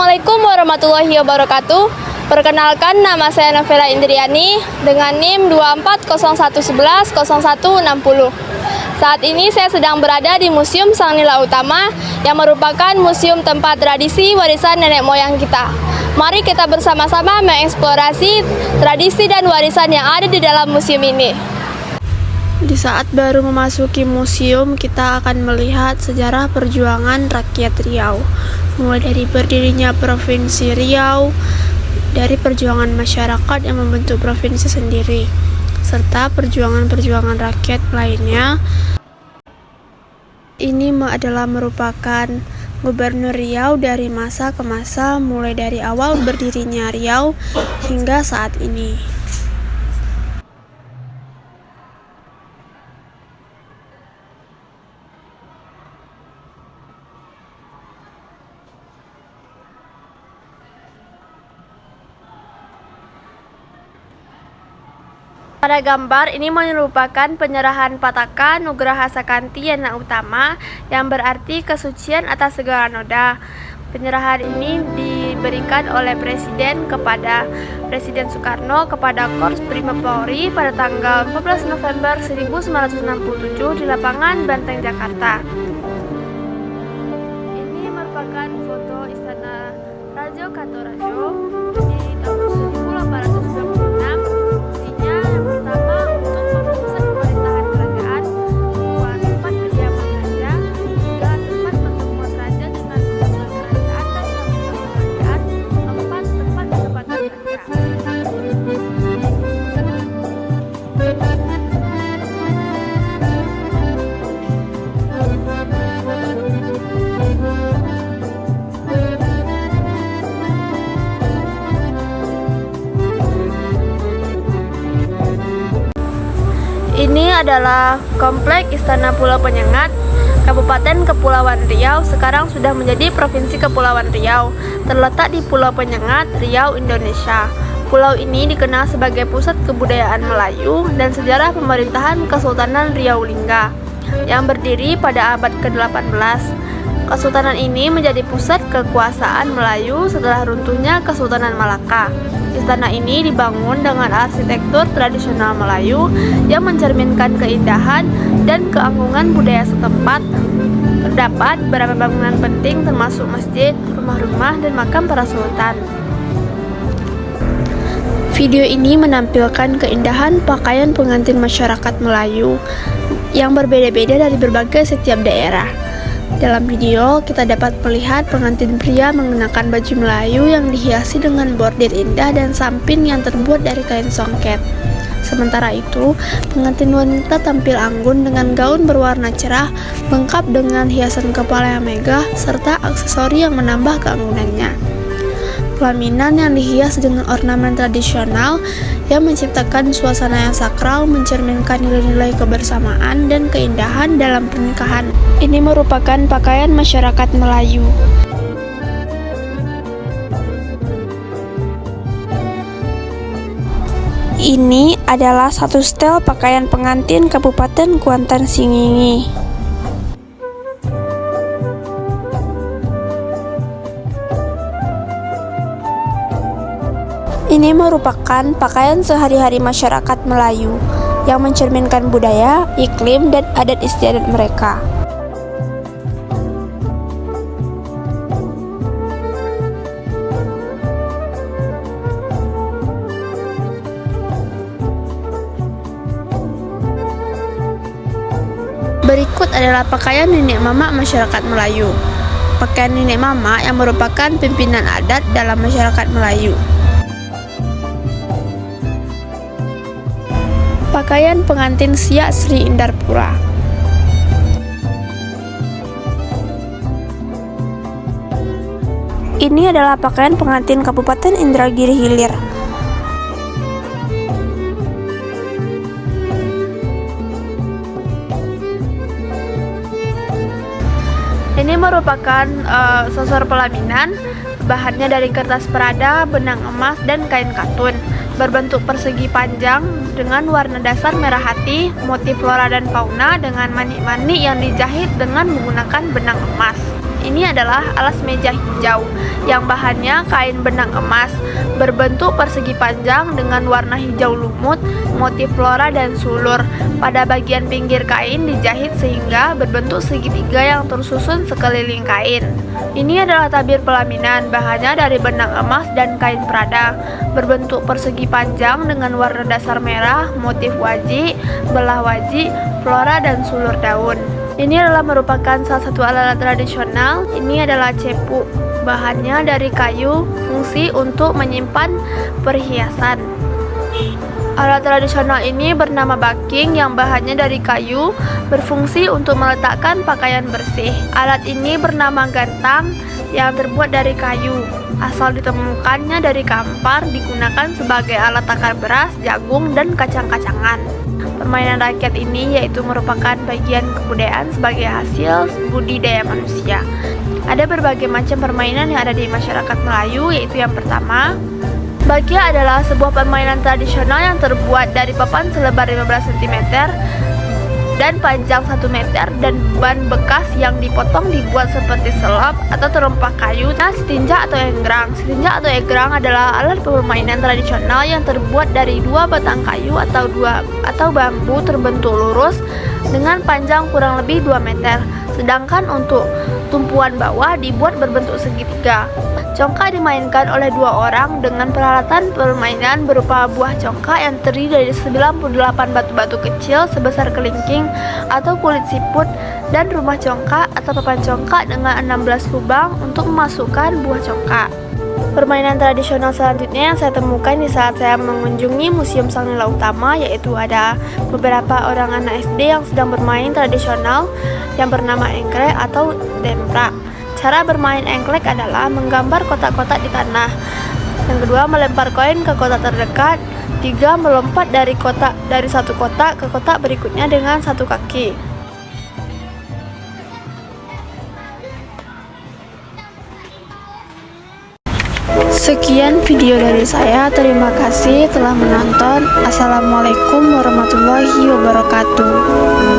Assalamualaikum warahmatullahi wabarakatuh. Perkenalkan, nama saya Novela Indriani dengan NIM 2401110160. Saat ini saya sedang berada di Museum Sang Nila Utama yang merupakan museum tempat tradisi warisan nenek moyang kita. Mari kita bersama-sama mengeksplorasi tradisi dan warisan yang ada di dalam museum ini. Di saat baru memasuki museum, kita akan melihat sejarah perjuangan rakyat Riau, mulai dari berdirinya Provinsi Riau, dari perjuangan masyarakat yang membentuk provinsi sendiri, serta perjuangan-perjuangan rakyat lainnya. Ini adalah merupakan Gubernur Riau dari masa ke masa, mulai dari awal berdirinya Riau hingga saat ini. Pada gambar ini merupakan penyerahan Pataka Nugraha Sakanti Yana Utama yang berarti kesucian atas segala noda. Penyerahan ini diberikan oleh Presiden Soekarno kepada Korps Brimob Polri pada tanggal 14 November 1967 di lapangan Banteng, Jakarta. Ini merupakan foto Istana Rajo Katorajo di tahun 1896. Ini adalah Komplek Istana Pulau Penyengat, Kabupaten Kepulauan Riau, sekarang sudah menjadi Provinsi Kepulauan Riau, terletak di Pulau Penyengat, Riau, Indonesia. Pulau ini dikenal sebagai pusat kebudayaan Melayu dan sejarah pemerintahan Kesultanan Riau Lingga, yang berdiri pada abad ke-18. Kesultanan ini menjadi pusat kekuasaan Melayu setelah runtuhnya Kesultanan Malaka. Istana ini dibangun dengan arsitektur tradisional Melayu yang mencerminkan keindahan dan keanggungan budaya setempat. Terdapat beberapa bangunan penting termasuk masjid, rumah-rumah, dan makam para sultan. Video ini menampilkan keindahan pakaian pengantin masyarakat Melayu yang berbeda-beda dari berbagai setiap daerah. Dalam video, kita dapat melihat pengantin pria mengenakan baju Melayu yang dihiasi dengan bordir indah dan samping yang terbuat dari kain songket. Sementara itu, pengantin wanita tampil anggun dengan gaun berwarna cerah, lengkap dengan hiasan kepala yang megah, serta aksesori yang menambah keanggunannya. Pelaminan yang dihias dengan ornamen tradisional yang menciptakan suasana yang sakral, mencerminkan nilai-nilai kebersamaan dan keindahan dalam pernikahan. Ini merupakan pakaian masyarakat Melayu. Ini adalah satu setel pakaian pengantin Kabupaten Kuantan Singingi. Ini merupakan pakaian sehari-hari masyarakat Melayu yang mencerminkan budaya, iklim, dan adat istiadat mereka. Berikut adalah pakaian nenek mama masyarakat Melayu. Pakaian nenek mama yang merupakan pimpinan adat dalam masyarakat Melayu. Pakaian pengantin Siak Sri Indarpura. Ini adalah pakaian pengantin Kabupaten Indragiri Hilir. Ini merupakan sosor pelaminan, bahannya dari kertas perada, benang emas, dan kain katun. Berbentuk persegi panjang dengan warna dasar merah hati, motif flora dan fauna dengan manik-manik yang dijahit dengan menggunakan benang emas. Ini adalah alas meja hijau yang bahannya kain benang emas, berbentuk persegi panjang dengan warna hijau lumut, motif flora dan sulur. Pada bagian pinggir kain dijahit sehingga berbentuk segitiga yang tersusun sekeliling kain. Ini adalah tabir pelaminan, bahannya dari benang emas dan kain prada, berbentuk persegi panjang dengan warna dasar merah, motif waji, belah waji, flora dan sulur daun. Ini adalah merupakan salah satu alat tradisional. Ini adalah cepu, bahannya dari kayu, fungsi untuk menyimpan perhiasan. Alat tradisional ini bernama baking yang bahannya dari kayu, berfungsi untuk meletakkan pakaian bersih. Alat ini bernama gantang yang terbuat dari kayu. Asal ditemukannya dari kampar, digunakan sebagai alat takar beras, jagung, dan kacang-kacangan. Permainan rakyat ini yaitu merupakan bagian kebudayaan sebagai hasil budidaya manusia. Ada berbagai macam permainan yang ada di masyarakat Melayu, yaitu yang pertama, bagia adalah sebuah permainan tradisional yang terbuat dari papan selebar 15 cm dan panjang 1 meter dan ban bekas yang dipotong dibuat seperti selop atau terempak kayu. Setinja atau egrang. Setinja atau egrang adalah alat permainan tradisional yang terbuat dari 2 batang kayu atau bambu terbentuk lurus dengan panjang kurang lebih 2 meter. Sedangkan untuk tumpuan bawah dibuat berbentuk segitiga. Congkak dimainkan oleh 2 orang dengan peralatan permainan berupa buah congkak yang terdiri dari 98 batu-batu kecil sebesar kelingking atau kulit siput dan rumah congkak atau papan congkak dengan 16 lubang untuk memasukkan buah congkak. Permainan tradisional selanjutnya yang saya temukan di saat saya mengunjungi Museum Sang Nila Utama, yaitu ada beberapa orang anak SD yang sedang bermain tradisional yang bernama engklek atau demprak. Cara bermain engklek adalah menggambar kotak-kotak di tanah. Yang kedua, melempar koin ke kotak terdekat. 3, melompat dari satu kotak ke kotak berikutnya dengan satu kaki. Sekian video dari saya. Terima kasih telah menonton. Assalamualaikum warahmatullahi wabarakatuh.